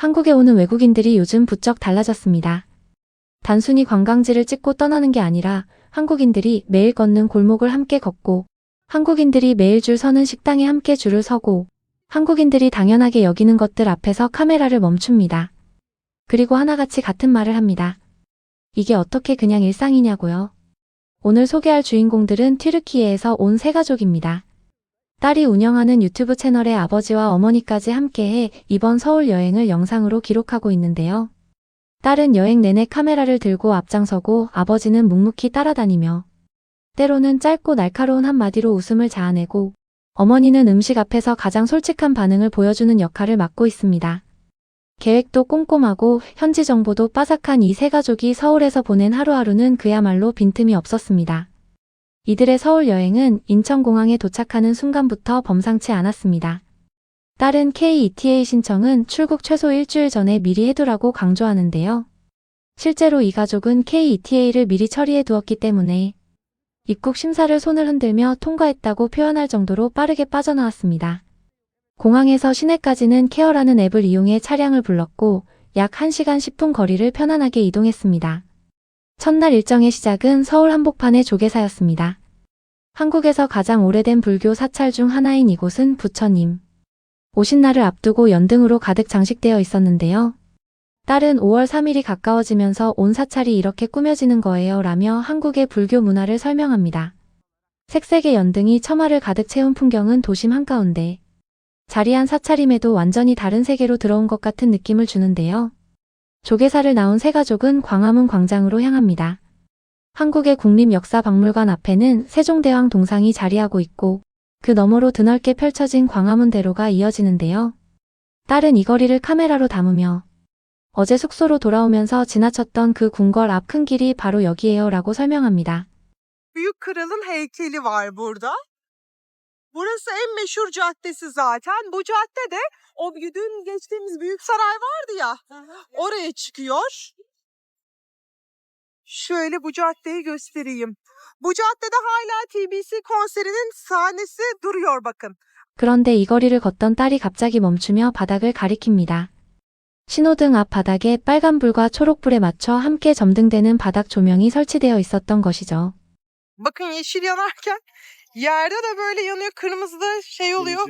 한국에 오는 외국인들이 요즘 부쩍 달라졌습니다. 단순히 관광지를 찍고 떠나는 게 아니라 한국인들이 매일 걷는 골목을 함께 걷고, 한국인들이 매일 줄 서는 식당에 함께 줄을 서고, 한국인들이 당연하게 여기는 것들 앞에서 카메라를 멈춥니다. 그리고 하나같이 같은 말을 합니다. 이게 어떻게 그냥 일상이냐고요. 오늘 소개할 주인공들은 튀르키예에서 온 세 가족입니다. 딸이 운영하는 유튜브 채널에 아버지와 어머니까지 함께해 이번 서울 여행을 영상으로 기록하고 있는데요. 딸은 여행 내내 카메라를 들고 앞장서고 아버지는 묵묵히 따라다니며 때로는 짧고 날카로운 한마디로 웃음을 자아내고 어머니는 음식 앞에서 가장 솔직한 반응을 보여주는 역할을 맡고 있습니다. 계획도 꼼꼼하고 현지 정보도 빠삭한 이 세 가족이 서울에서 보낸 하루하루는 그야말로 빈틈이 없었습니다. 이들의 서울 여행은 인천공항에 도착하는 순간부터 범상치 않았습니다. 딸은 KETA 신청은 출국 최소 일주일 전에 미리 해두라고 강조하는데요. 실제로 이 가족은 KETA를 미리 처리해 두었기 때문에 입국 심사를 손을 흔들며 통과했다고 표현할 정도로 빠르게 빠져나왔습니다. 공항에서 시내까지는 케어라는 앱을 이용해 차량을 불렀고 약 1시간 10분 거리를 편안하게 이동했습니다. 첫날 일정의 시작은 서울 한복판의 조계사였습니다. 한국에서 가장 오래된 불교 사찰 중 하나인 이곳은 부처님 오신 날을 앞두고 연등으로 가득 장식되어 있었는데요. 딸은 5월 3일이 가까워지면서 온 사찰이 이렇게 꾸며지는 거예요 라며 한국의 불교 문화를 설명합니다. 색색의 연등이 처마를 가득 채운 풍경은 도심 한가운데 자리한 사찰임에도 완전히 다른 세계로 들어온 것 같은 느낌을 주는데요. 조계사를 나온 세 가족은 광화문 광장으로 향합니다. 한국의 국립역사박물관 앞에는 세종대왕 동상이 자리하고 있고 그 너머로 드넓게 펼쳐진 광화문대로가 이어지는데요. 딸은 이 거리를 카메라로 담으며 어제 숙소로 돌아오면서 지나쳤던 그 궁궐 앞 큰 길이 바로 여기예요 라고 설명합니다. Büyük Kral'ın heykeli var burada. Burası en meşhur caddesi zaten. Bu cadde de o dün geçtiğimiz büyük saray vardı ya. Oraya çıkıyor. Şöyle bu caddeyi göstereyim. Bu caddede hala TBC konserinin sahnesi duruyor bakın. 그런데 이 거리를 걷던 딸이 갑자기 멈추며 바닥을 가리킵니다. 신호등 앞 바닥에 빨간불과 초록불에 맞춰 함께 점등되는 바닥 조명이 설치되어 있었던 것이죠. Bakın yeşil yanarken yerde de böyle yanıyor, kırmızı da şey oluyor.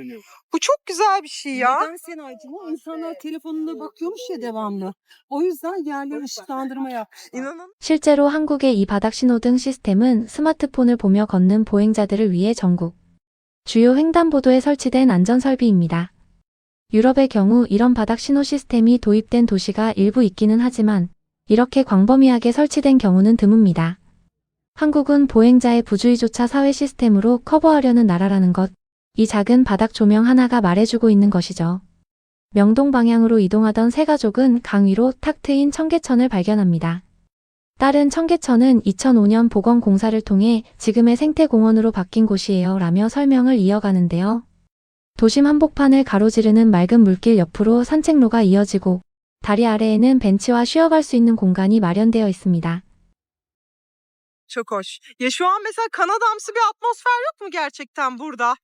Bu çok güzel bir şey ya. Neden Senaycığım? O insanlar telefonuna bakıyormuş ya devamlı. O yüzden yerleri ışıklandırma yapmışlar. İnanın. 실제로 한국의 이 바닥 신호등 시스템은 스마트폰을 보며 걷는 보행자들을 위해 전국 주요 횡단보도에 설치된 안전설비입니다. 유럽의 경우 이런 바닥 신호 시스템이 도입된 도시가 일부 있기는 하지만 이렇게 광범위하게 설치된 경우는 드뭅니다. 한국은 보행자의 부주의조차 사회 시스템으로 커버하려는 나라라는 것, 이 작은 바닥 조명 하나가 말해주고 있는 것이죠. 명동 방향으로 이동하던 세 가족은 강 위로 탁 트인 청계천을 발견합니다. 딸은 청계천은 2005년 보건공사를 통해 지금의 생태공원으로 바뀐 곳이에요 라며 설명을 이어가는데요. 도심 한복판을 가로지르는 맑은 물길 옆으로 산책로가 이어지고 다리 아래에는 벤치와 쉬어갈 수 있는 공간이 마련되어 있습니다. Çok hoş. Ya şu an mesela Kanadamsı bir atmosfer yok mu gerçekten burada?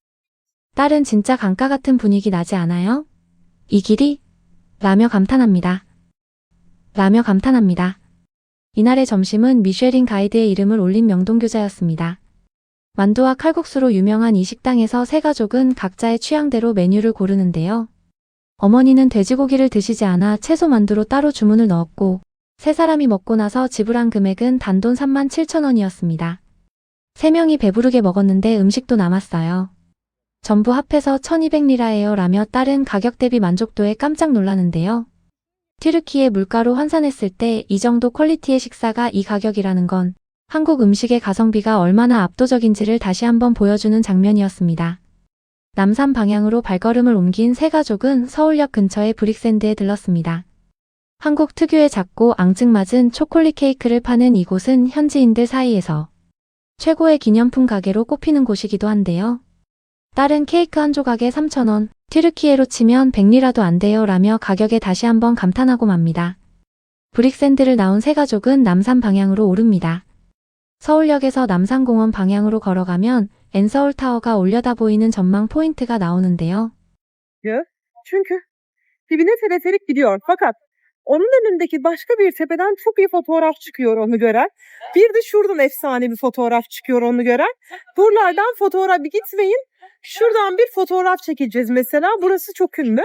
딸은 진짜 강가 같은 분위기 나지 않아요? 이 길이? 라며 감탄합니다. 이날의 점심은 미쉐린 가이드의 이름을 올린 명동교자였습니다. 만두와 칼국수로 유명한 이 식당에서 세 가족은 각자의 취향대로 메뉴를 고르는데요. 어머니는 돼지고기를 드시지 않아 채소 만두로 따로 주문을 넣었고 세 사람이 먹고 나서 지불한 금액은 단돈 37,000원이었습니다. 세 명이 배부르게 먹었는데 음식도 남았어요. 전부 합해서 1200리라예요 라며 딸은 가격 대비 만족도에 깜짝 놀라는데요. 튀르키예 물가로 환산했을 때 이 정도 퀄리티의 식사가 이 가격이라는 건 한국 음식의 가성비가 얼마나 압도적인지를 다시 한번 보여주는 장면이었습니다. 남산 방향으로 발걸음을 옮긴 세 가족은 서울역 근처의 브릭샌드에 들렀습니다. 한국 특유의 작고 앙증맞은 초콜릿 케이크를 파는 이곳은 현지인들 사이에서 최고의 기념품 가게로 꼽히는 곳이기도 한데요. 딸은 케이크 한 조각에 3,000원, 튀르키예로 치면 100리라도 안 돼요 라며 가격에 다시 한번 감탄하고 맙니다. 브릭샌드를 나온 세 가족은 남산 방향으로 오릅니다. 서울역에서 남산공원 방향으로 걸어가면 엔서울타워가 올려다 보이는 전망 포인트가 나오는데요. Çünkü dibine teleferik gidiyor. Fakat onun önündeki başka bir tepeden çok iyi fotoğraf çıkıyor onu gören. Bir de şuradan efsane bir fotoğraf çıkıyor onu gören. Buralardan fotoğraf bir gitmeyin. Şuradan bir fotoğraf çekeceğiz mesela. Burası çok ünlü.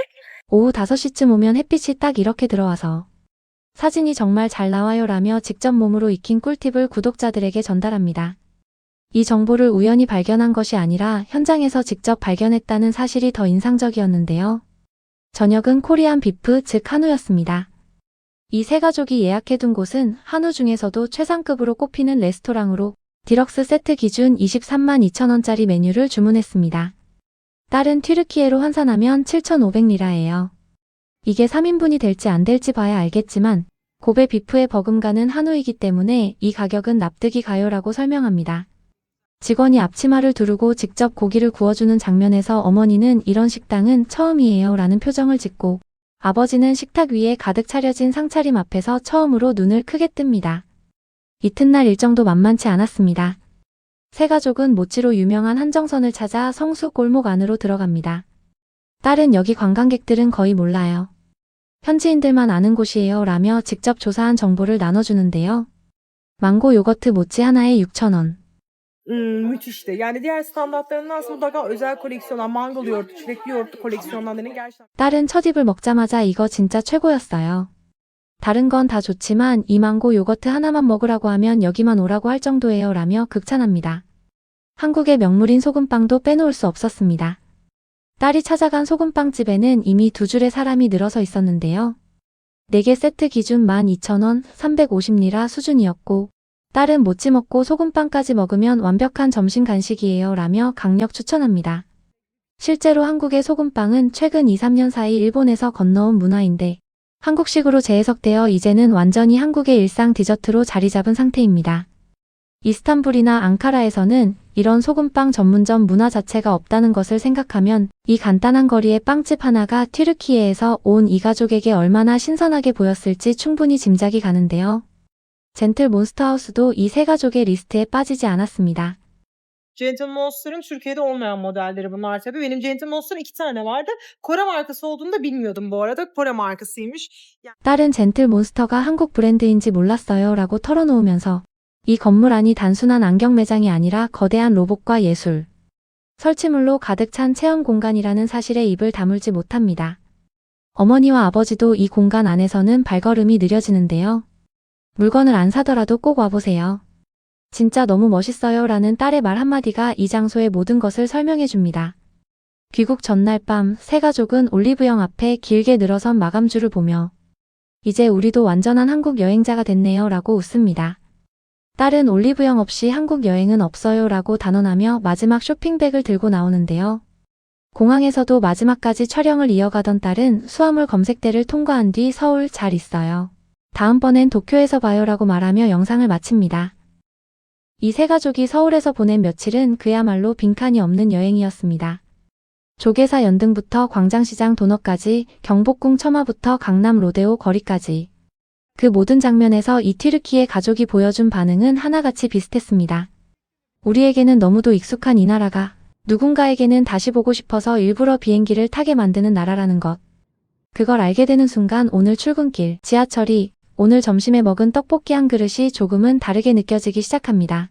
오후 5시쯤 오면 햇빛이 딱 이렇게 들어와서 사진이 정말 잘 나와요라며 직접 몸으로 익힌 꿀팁을 구독자들에게 전달합니다. 이 정보를 우연히 발견한 것이 아니라 현장에서 직접 발견했다는 사실이 더 인상적이었는데요. 저녁은 코리안 비프 즉 한우였습니다. 이 세 가족이 예약해둔 곳은 한우 중에서도 최상급으로 꼽히는 레스토랑으로 디럭스 세트 기준 23만 2천원짜리 메뉴를 주문했습니다. 딸은 튀르키예로 환산하면 7,500리라예요. 이게 3인분이 될지 안 될지 봐야 알겠지만 고베 비프에 버금가는 한우이기 때문에 이 가격은 납득이 가요라고 설명합니다. 직원이 앞치마를 두르고 직접 고기를 구워주는 장면에서 어머니는 이런 식당은 처음이에요 라는 표정을 짓고 아버지는 식탁 위에 가득 차려진 상차림 앞에서 처음으로 눈을 크게 뜹니다. 이튿날 일정도 만만치 않았습니다. 세 가족은 모찌로 유명한 한정선을 찾아 성수 골목 안으로 들어갑니다. 딸은 여기 관광객들은 거의 몰라요. 현지인들만 아는 곳이에요 라며 직접 조사한 정보를 나눠주는데요. 망고 요거트 모찌 하나에 6,000원. Müthişti. Yani diğer standartlarından mutlaka özel koleksiyonlar, mangal yoğurtu, çilekli yoğurtlu koleksiyonlarının gerçekten 딸은 첫 입을 먹자마자 이거 진짜 최고였어요. 다른 건 다 좋지만 이 망고 요거트 하나만 먹으라고 하면 여기만 오라고 할 정도예요 라며 극찬합니다. 한국의 명물인 소금빵도 빼놓을 수 없었습니다. 딸이 찾아간 소금빵집에는 이미 두 줄의 사람이 늘어서 있었는데요. 4개 세트 기준 12,000원, 350리라 수준이었고 딸은 모찌 먹고 소금빵까지 먹으면 완벽한 점심 간식이에요 라며 강력 추천합니다. 실제로 한국의 소금빵은 최근 2, 3년 사이 일본에서 건너온 문화인데 한국식으로 재해석되어 이제는 완전히 한국의 일상 디저트로 자리 잡은 상태입니다. 이스탄불이나 앙카라에서는 이런 소금빵 전문점 문화 자체가 없다는 것을 생각하면 이 간단한 거리의 빵집 하나가 튀르키예에서 온 이 가족에게 얼마나 신선하게 보였을지 충분히 짐작이 가는데요. 젠틀 몬스터하우스도 이 세 가족의 리스트에 빠지지 않았습니다. Gentle Monster'ın Türkiye'de olmayan modelleri bunlar tabii. Benim Gentle Monster'ın 2 tane vardı. Kore markası olduğunu da bilmiyordum bu arada. Kore markasıymış. 딸은 젠틀 몬스터가 한국 브랜드인지 몰랐어요 라고 털어놓으면서 이 건물 안이 단순한 안경 매장이 아니라 거대한 로봇과 예술, 설치물로 가득 찬 체험 공간이라는 사실에 입을 다물지 못합니다. 어머니와 아버지도 이 공간 안에서는 발걸음이 느려지는데요. 물건을 안 사더라도 꼭 와보세요. 진짜 너무 멋있어요 라는 딸의 말 한마디가 이 장소의 모든 것을 설명해 줍니다. 귀국 전날 밤 세 가족은 올리브영 앞에 길게 늘어선 마감줄을 보며 이제 우리도 완전한 한국 여행자가 됐네요 라고 웃습니다. 딸은 올리브영 없이 한국 여행은 없어요 라고 단언하며 마지막 쇼핑백을 들고 나오는데요. 공항에서도 마지막까지 촬영을 이어가던 딸은 수화물 검색대를 통과한 뒤 서울 잘 있어요. 다음번엔 도쿄에서 봐요 라고 말하며 영상을 마칩니다. 이 세 가족이 서울에서 보낸 며칠은 그야말로 빈칸이 없는 여행이었습니다. 조계사 연등부터 광장시장 도너까지 경복궁 처마부터 강남 로데오 거리까지 그 모든 장면에서 이 튀르키예 가족이 보여준 반응은 하나같이 비슷했습니다. 우리에게는 너무도 익숙한 이 나라가 누군가에게는 다시 보고 싶어서 일부러 비행기를 타게 만드는 나라라는 것. 그걸 알게 되는 순간 오늘 출근길, 지하철이 오늘 점심에 먹은 떡볶이 한 그릇이 조금은 다르게 느껴지기 시작합니다.